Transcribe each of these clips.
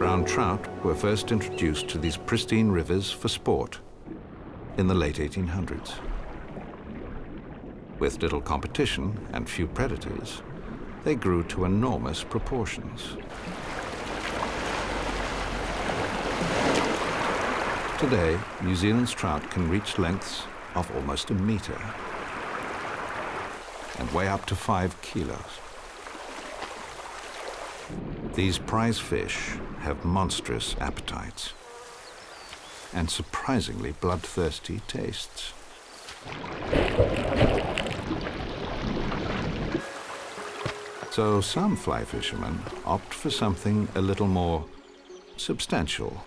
Brown trout were first introduced to these pristine rivers for sport in the late 1800s. With little competition and few predators, they grew to enormous proportions. Today, New Zealand's trout can reach lengths of almost 1 meter and weigh up to 5 kilos. These prize fish have monstrous appetites and surprisingly bloodthirsty tastes. So some fly fishermen opt for something a little more substantial.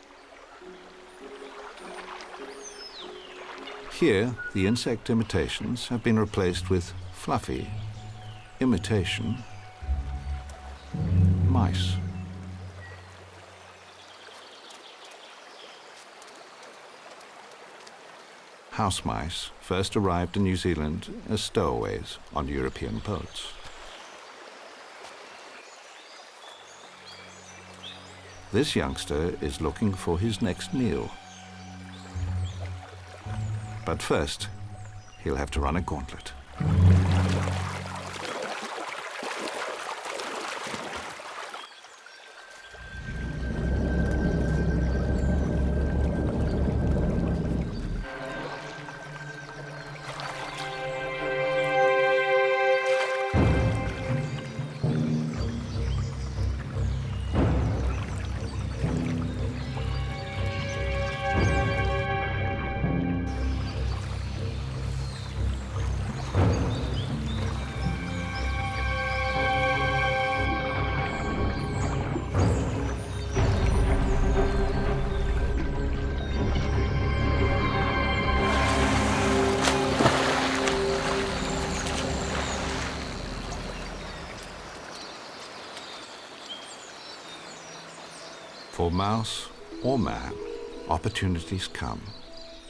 Here, the insect imitations have been replaced with fluffy imitation mice. House mice first arrived in New Zealand as stowaways on European boats. This youngster is looking for his next meal. But first, he'll have to run a gauntlet. For mouse or man, opportunities come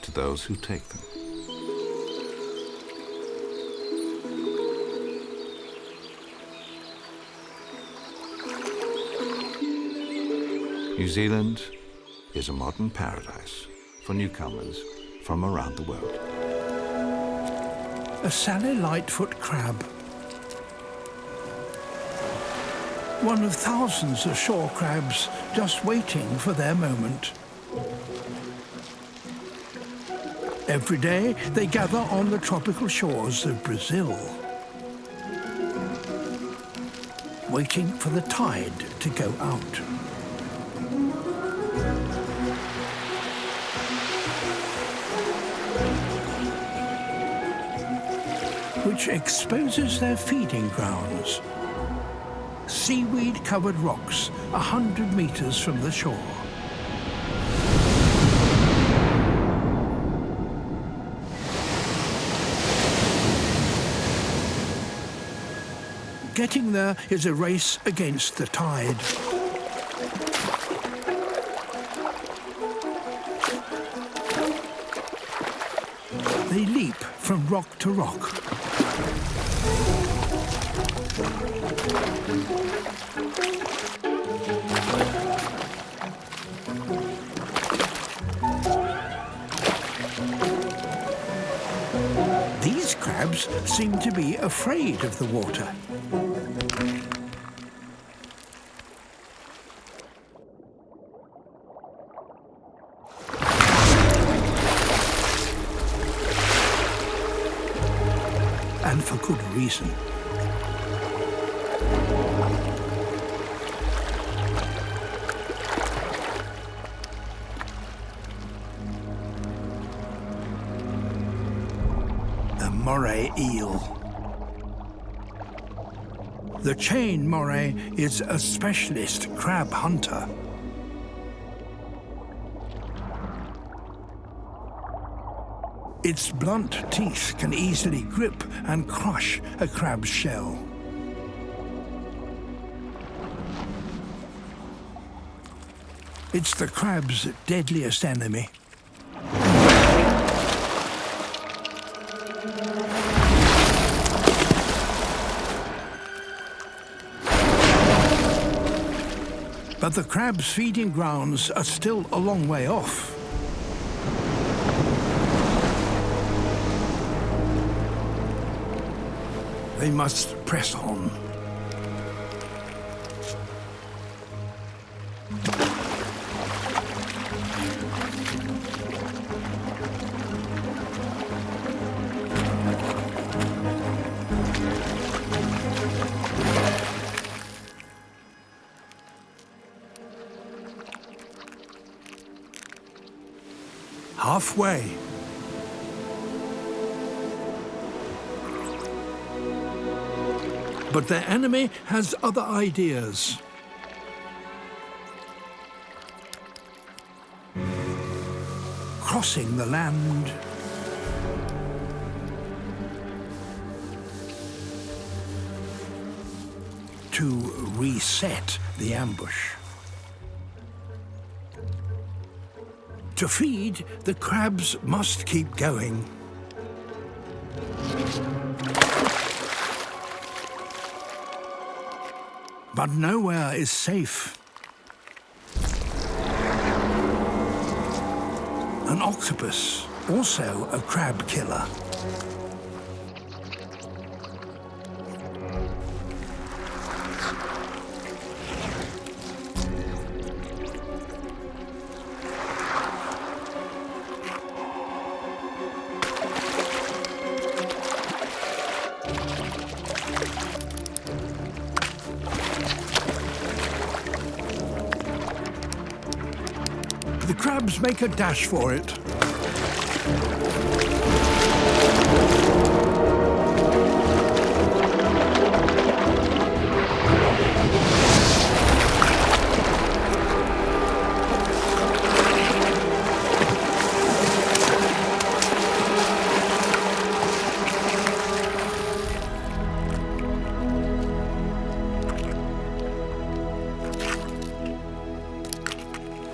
to those who take them. New Zealand is a modern paradise for newcomers from around the world. A Sally Lightfoot crab. One of thousands of shore crabs just waiting for their moment. Every day they gather on the tropical shores of Brazil, waiting for the tide to go out. Which exposes their feeding grounds. Seaweed-covered rocks 100 meters from the shore. Getting there is a race against the tide. They leap from rock to rock. These crabs seem to be afraid of the water. And for good reason. The moray eel. The chain moray is a specialist crab hunter. Its blunt teeth can easily grip and crush a crab's shell. It's the crab's deadliest enemy. But the crabs' feeding grounds are still a long way off. They must press on. Halfway. But their enemy has other ideas. Crossing the land. To reset the ambush. To feed, the crabs must keep going. But nowhere is safe. An octopus, also a crab killer. The crabs make a dash for it.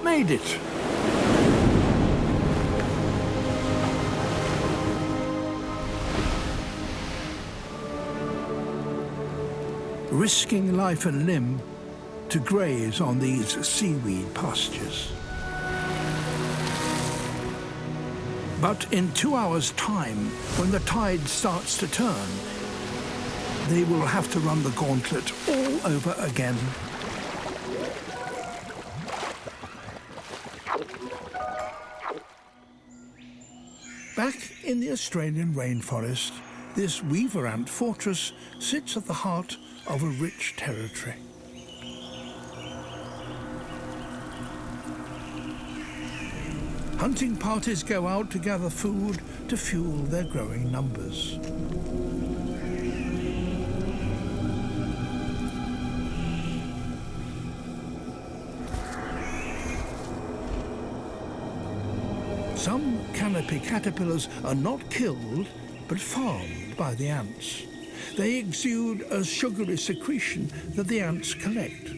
Made it. Risking life and limb to graze on these seaweed pastures. But in 2 hours' time, when the tide starts to turn, they will have to run the gauntlet all over again. Back in the Australian rainforest, this weaver ant fortress sits at the heart of a rich territory. Hunting parties go out to gather food to fuel their growing numbers. Some canopy caterpillars are not killed, but farmed by the ants. They exude a sugary secretion that the ants collect.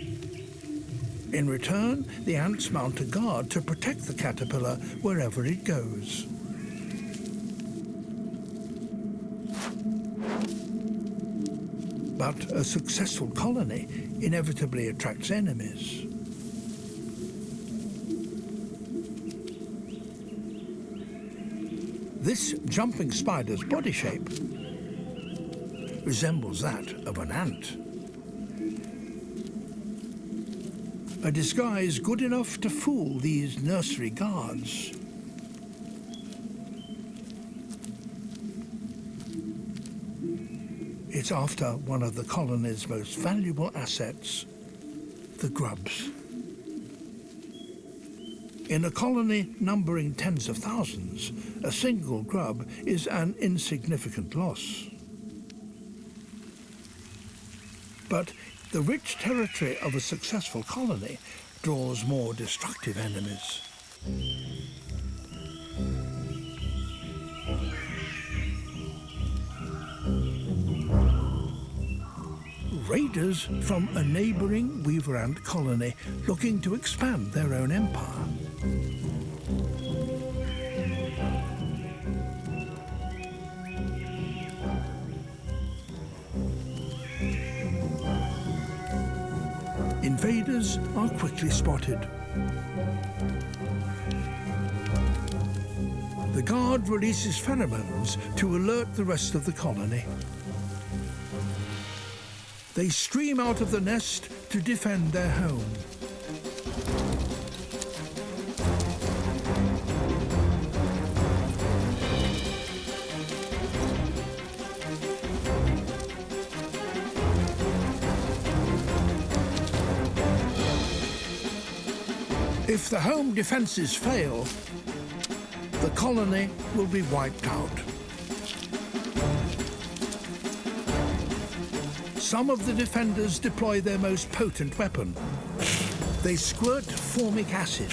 In return, the ants mount a guard to protect the caterpillar wherever it goes. But a successful colony inevitably attracts enemies. This jumping spider's body shape resembles that of an ant. A disguise good enough to fool these nursery guards. It's after one of the colony's most valuable assets, the grubs. In a colony numbering tens of thousands, a single grub is an insignificant loss. But the rich territory of a successful colony draws more destructive enemies. Raiders from a neighbouring weaver ant colony looking to expand their own empire. Invaders predators are quickly spotted. The guard releases pheromones to alert the rest of the colony. They stream out of the nest to defend their home. If the home defenses fail, the colony will be wiped out. Some of the defenders deploy their most potent weapon. They squirt formic acid.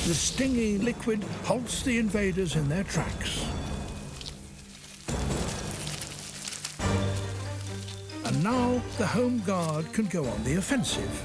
The stinging liquid halts the invaders in their tracks. And now the home guard can go on the offensive.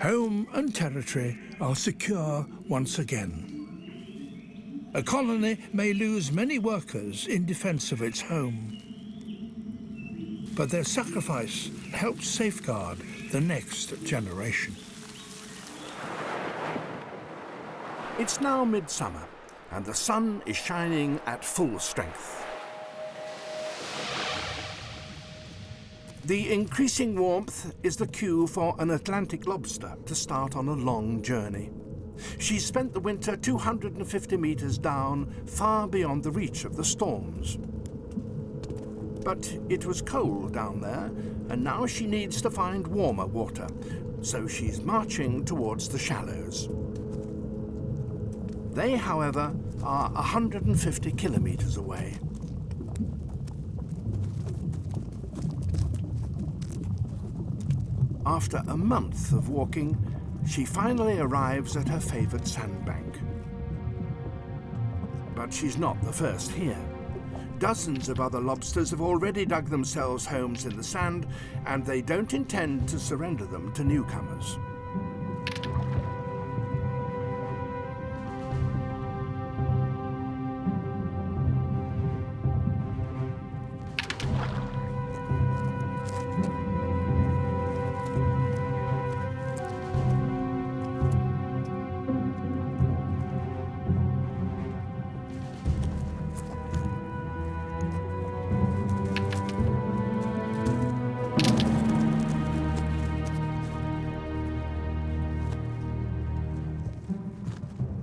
Home and territory are secure once again. A colony may lose many workers in defense of its home, but their sacrifice helps safeguard the next generation. It's now midsummer, and the sun is shining at full strength. The increasing warmth is the cue for an Atlantic lobster to start on a long journey. She spent the winter 250 meters down, far beyond the reach of the storms. But it was cold down there, and now she needs to find warmer water, so she's marching towards the shallows. They, however, are 150 kilometers away. After a month of walking, she finally arrives at her favorite sandbank. But she's not the first here. Dozens of other lobsters have already dug themselves homes in the sand, and they don't intend to surrender them to newcomers.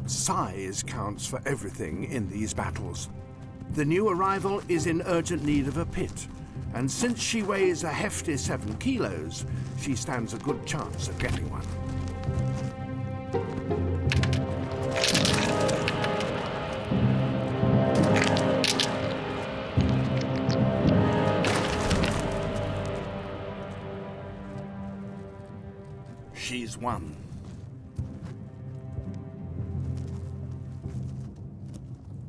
Size counts for everything in these battles. The new arrival is in urgent need of a pit, and since she weighs a hefty 7 kilos, she stands a good chance of getting one. She's won.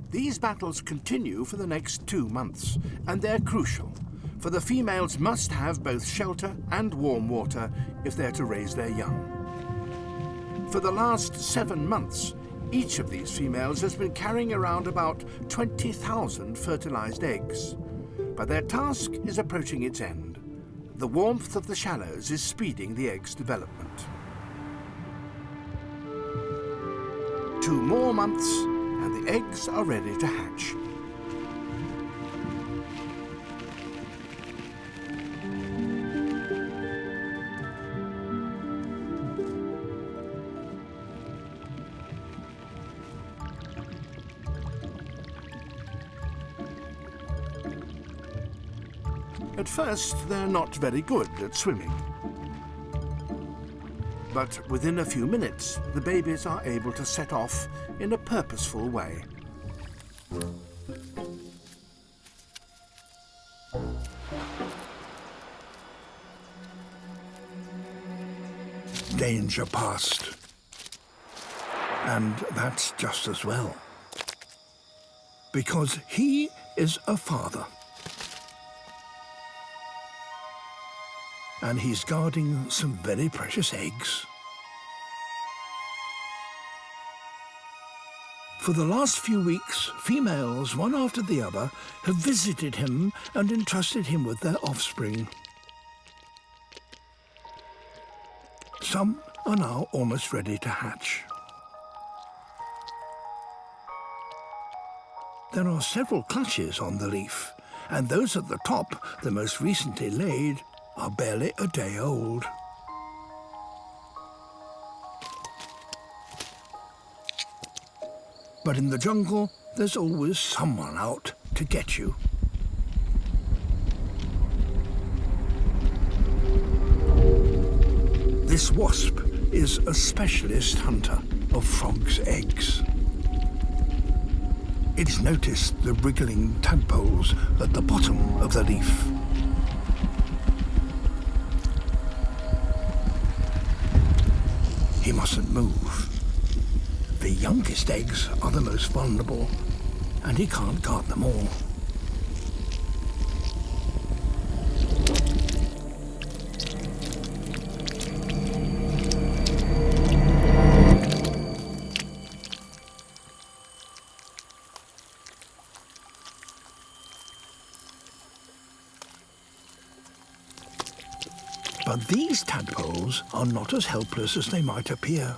These battles continue for the next 2 months, and they're crucial, for the females must have both shelter and warm water if they're to raise their young. For the last 7 months, each of these females has been carrying around about 20,000 fertilized eggs, but their task is approaching its end. The warmth of the shallows is speeding the eggs' development. 2 more months, and the eggs are ready to hatch. At first, they're not very good at swimming. But within a few minutes, the babies are able to set off in a purposeful way. danger past. And that's just as well. Because he is a father. And he's guarding some very precious eggs. For the last few weeks, females, one after the other, have visited him and entrusted him with their offspring. Some are now almost ready to hatch. There are several clutches on the leaf, and those at the top, the most recently laid, are barely a day old. But in the jungle, there's always someone out to get you. This wasp is a specialist hunter of frogs' eggs. It's noticed the wriggling tadpoles at the bottom of the leaf. He mustn't move. The youngest eggs are the most vulnerable, and he can't guard them all. But these tadpoles are not as helpless as they might appear.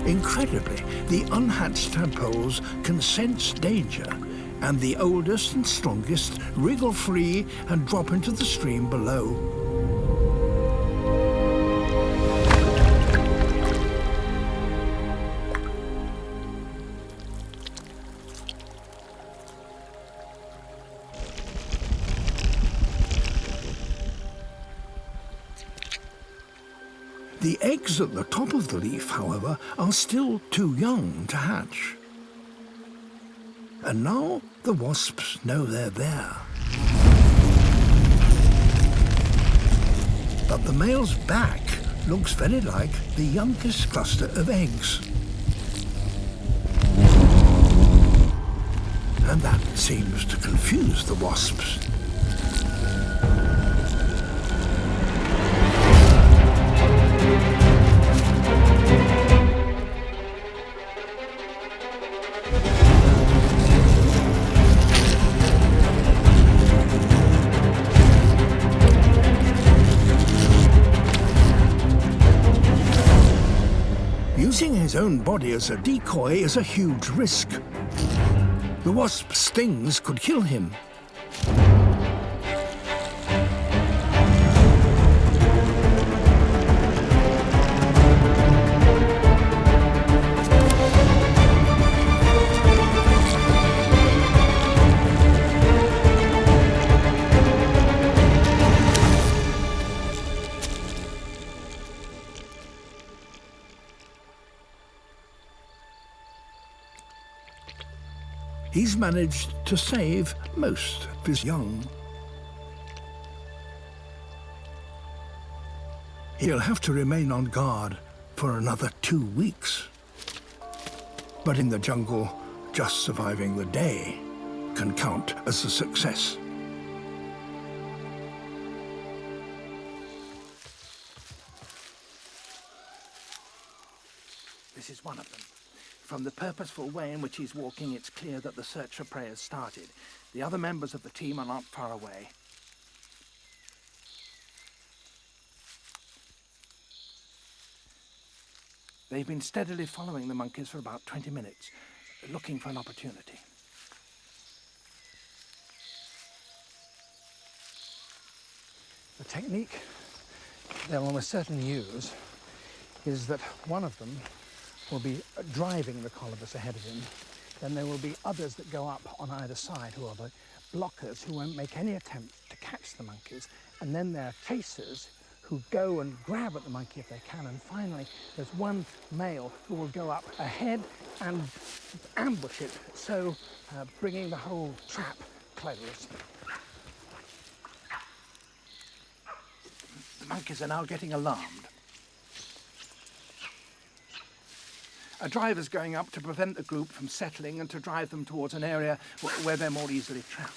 Incredibly, the unhatched tadpoles can sense danger, and the oldest and strongest wriggle free and drop into the stream below. The eggs at the top of the leaf, however, are still too young to hatch. And now the wasps know they're there. But the male's back looks very like the youngest cluster of eggs. And that seems to confuse the wasps. Using his own body as a decoy is a huge risk. The wasp's stings could kill him. He's managed to save most of his young. He'll have to remain on guard for another 2 weeks. But in the jungle, just surviving the day can count as a success. This is one of them. From the purposeful way in which he's walking, it's clear that the search for prey has started. The other members of the team are not far away. They've been steadily following the monkeys for about 20 minutes, looking for an opportunity. The technique they'll almost certainly use is that one of them will be driving the colobus ahead of him. Then there will be others that go up on either side who are the blockers, who won't make any attempt to catch the monkeys. And then there are chasers who go and grab at the monkey if they can. And finally, there's one male who will go up ahead and ambush it, so bringing the whole trap close. The monkeys are now getting alarmed. A driver's going up to prevent the group from settling and to drive them towards an area where they're more easily trapped.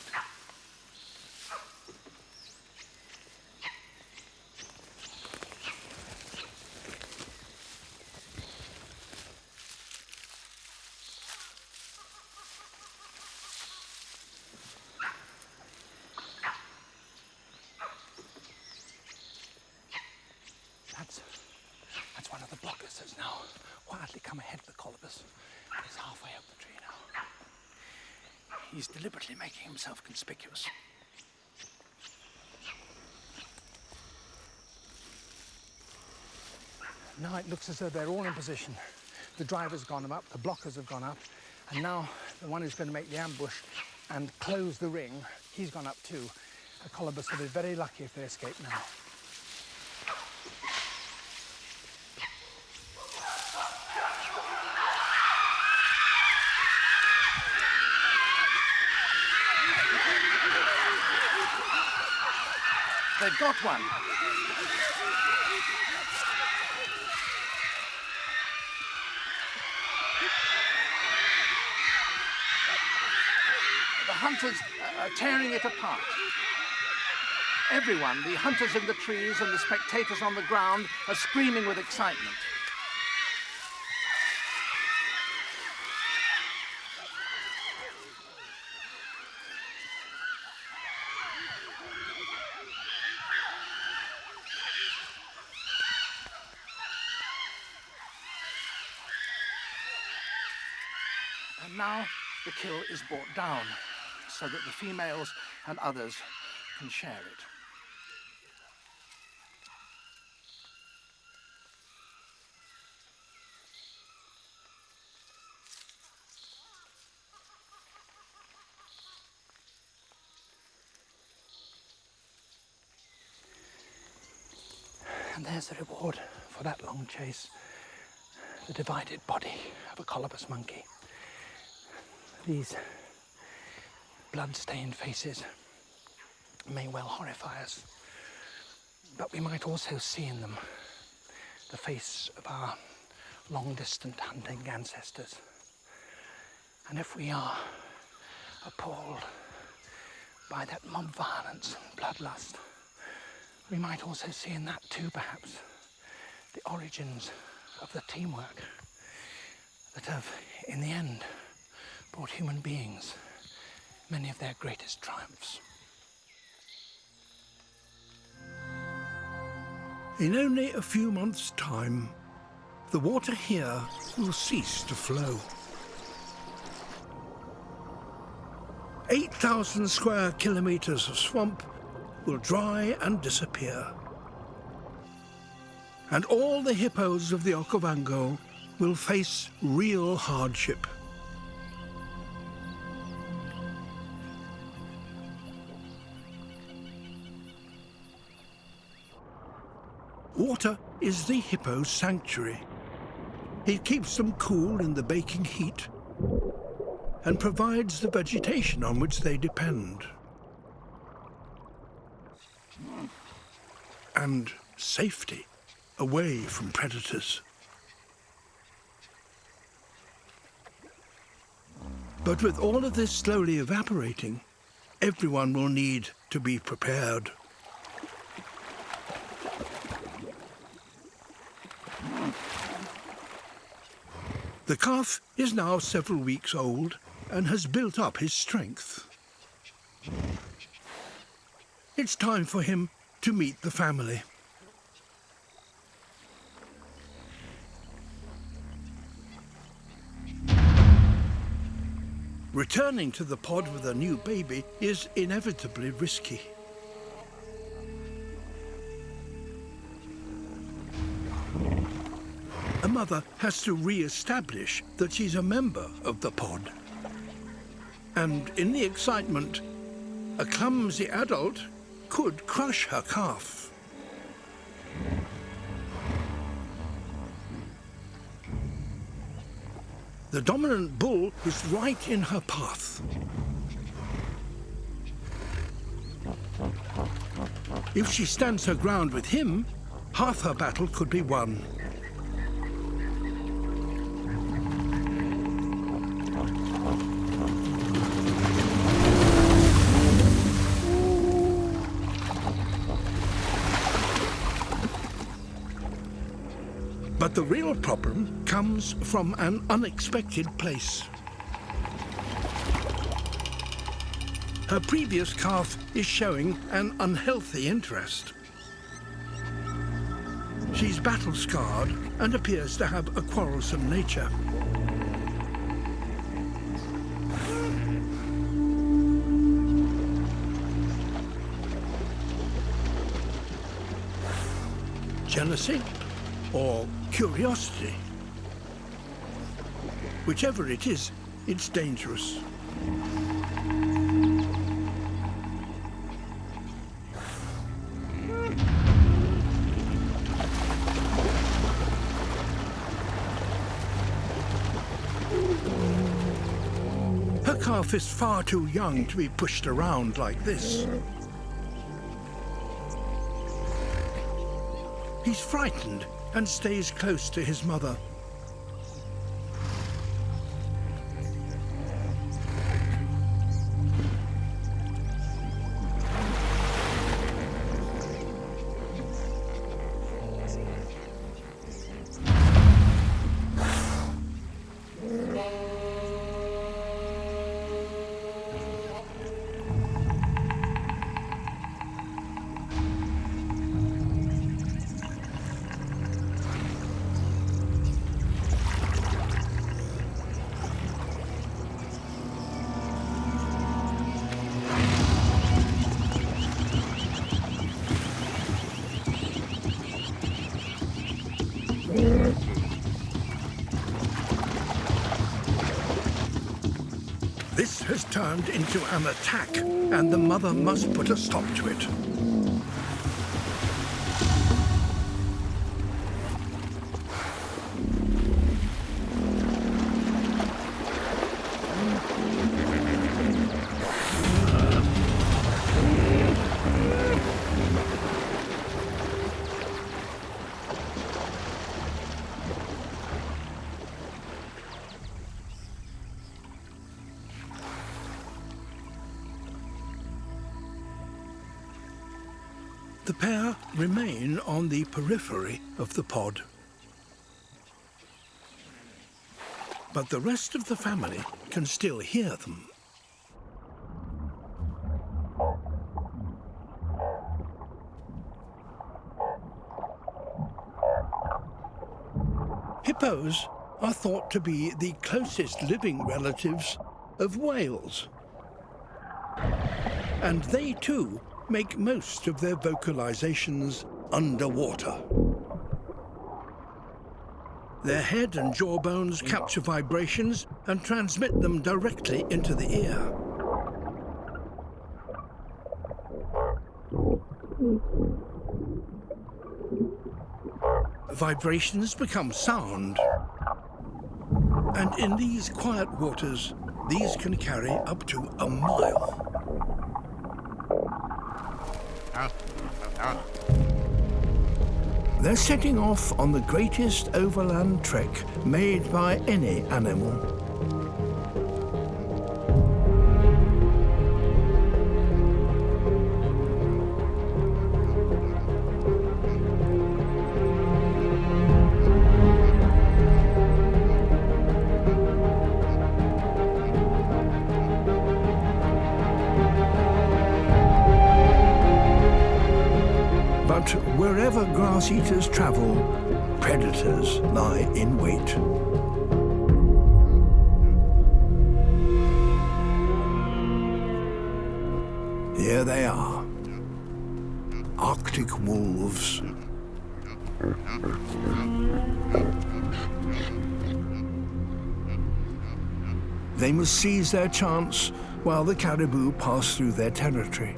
That's one of the blockers that's now quietly come ahead of the colobus. He's halfway up the tree now. He's deliberately making himself conspicuous. Now it looks as though they're all in position. The driver's gone up, the blockers have gone up, and now the one who's going to make the ambush and close the ring, he's gone up too. The colobus will be very lucky if they escape now. They've got one. The hunters are tearing it apart. Everyone, the hunters in the trees and the spectators on the ground, are screaming with excitement. And now the kill is brought down so that the females and others can share it. And there's the reward for that long chase. The divided body of a colobus monkey. These blood-stained faces may well horrify us, but we might also see in them the face of our long-distant hunting ancestors. And if we are appalled by that mob violence and bloodlust, we might also see in that too, perhaps, the origins of the teamwork that have, in the end, brought human beings many of their greatest triumphs. In only a few months' time, the water here will cease to flow. 8,000 square kilometers of swamp will dry and disappear. And all the hippos of the Okavango will face real hardship. Water is the hippo's sanctuary. It keeps them cool in the baking heat and provides the vegetation on which they depend. And safety away from predators. But with all of this slowly evaporating, everyone will need to be prepared. The calf is now several weeks old and has built up his strength. It's time for him to meet the family. Returning to the pod with a new baby is inevitably risky. A mother has to re-establish that she's a member of the pod. And in the excitement, a clumsy adult could crush her calf. The dominant bull is right in her path. If she stands her ground with him, half her battle could be won. But the real problem comes from an unexpected place. Her previous calf is showing an unhealthy interest. She's battle-scarred and appears to have a quarrelsome nature. Jealousy or curiosity? Whichever it is, it's dangerous. Her calf is far too young to be pushed around like this. He's frightened and stays close to his mother. This has turned into an attack, and the mother must put a stop to it. The pair remain on the periphery of the pod. But the rest of the family can still hear them. Hippos are thought to be the closest living relatives of whales. And they too make most of their vocalizations underwater. Their head and jawbones capture vibrations and transmit them directly into the ear. Vibrations become sound. And in these quiet waters, these can carry up to a mile. They're setting off on the greatest overland trek made by any animal. But wherever grass-eaters travel, predators lie in wait. Here they are, Arctic wolves. They must seize their chance while the caribou pass through their territory.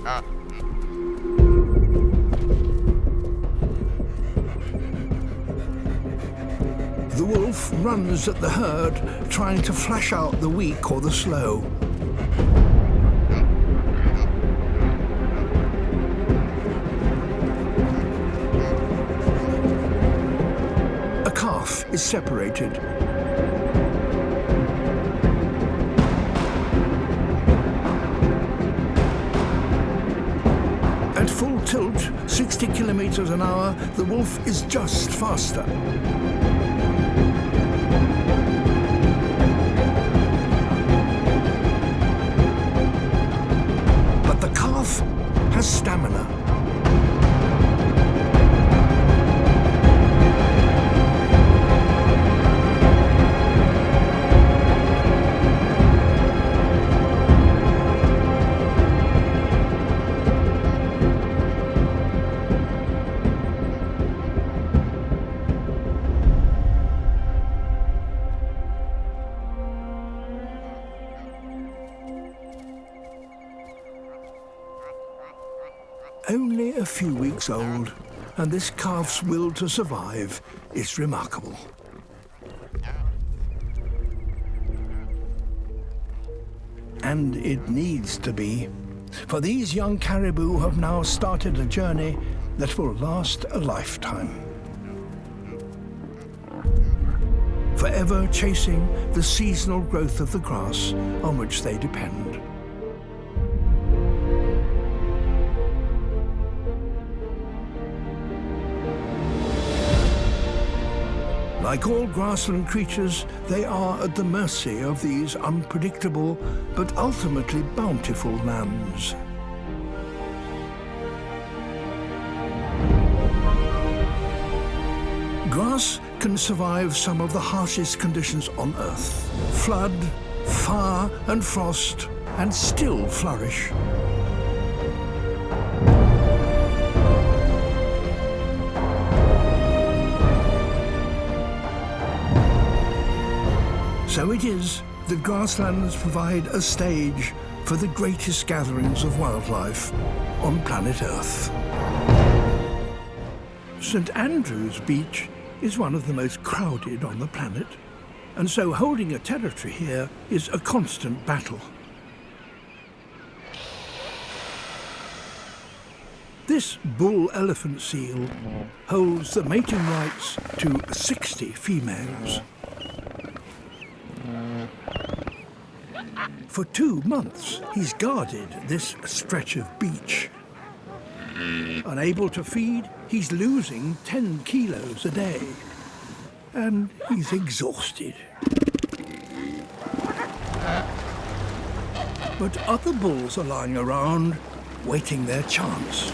The wolf runs at the herd, trying to flash out the weak or the slow. A calf is separated. At full tilt, 60 kilometers an hour, the wolf is just faster. But the calf has stamina. Only a few weeks old, and this calf's will to survive is remarkable. And it needs to be, for these young caribou have now started a journey that will last a lifetime. Forever chasing the seasonal growth of the grass on which they depend. Like all grassland creatures, they are at the mercy of these unpredictable but ultimately bountiful lands. Grass can survive some of the harshest conditions on Earth: flood, fire and frost, and still flourish. So it is that grasslands provide a stage for the greatest gatherings of wildlife on planet Earth. St. Andrew's Beach is one of the most crowded on the planet, and so holding a territory here is a constant battle. This bull elephant seal holds the mating rights to 60 females. For 2 months, he's guarded this stretch of beach. Unable to feed, he's losing 10 kilos a day. And he's exhausted. But other bulls are lying around, waiting their chance.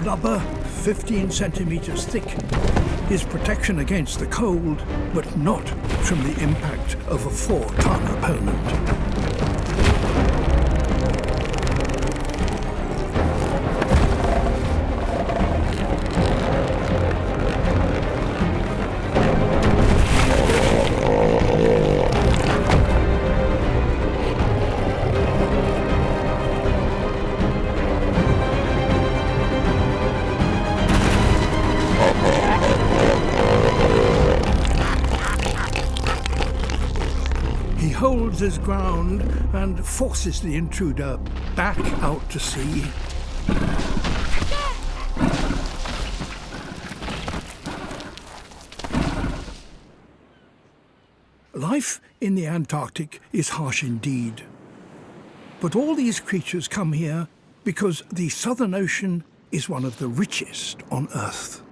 Blubber, 15 centimeters thick, is protection against the cold, but not from the impact of a 4-ton opponent. his ground and forces the intruder back out to sea. Life in the Antarctic is harsh indeed. But all these creatures come here because the Southern Ocean is one of the richest on Earth.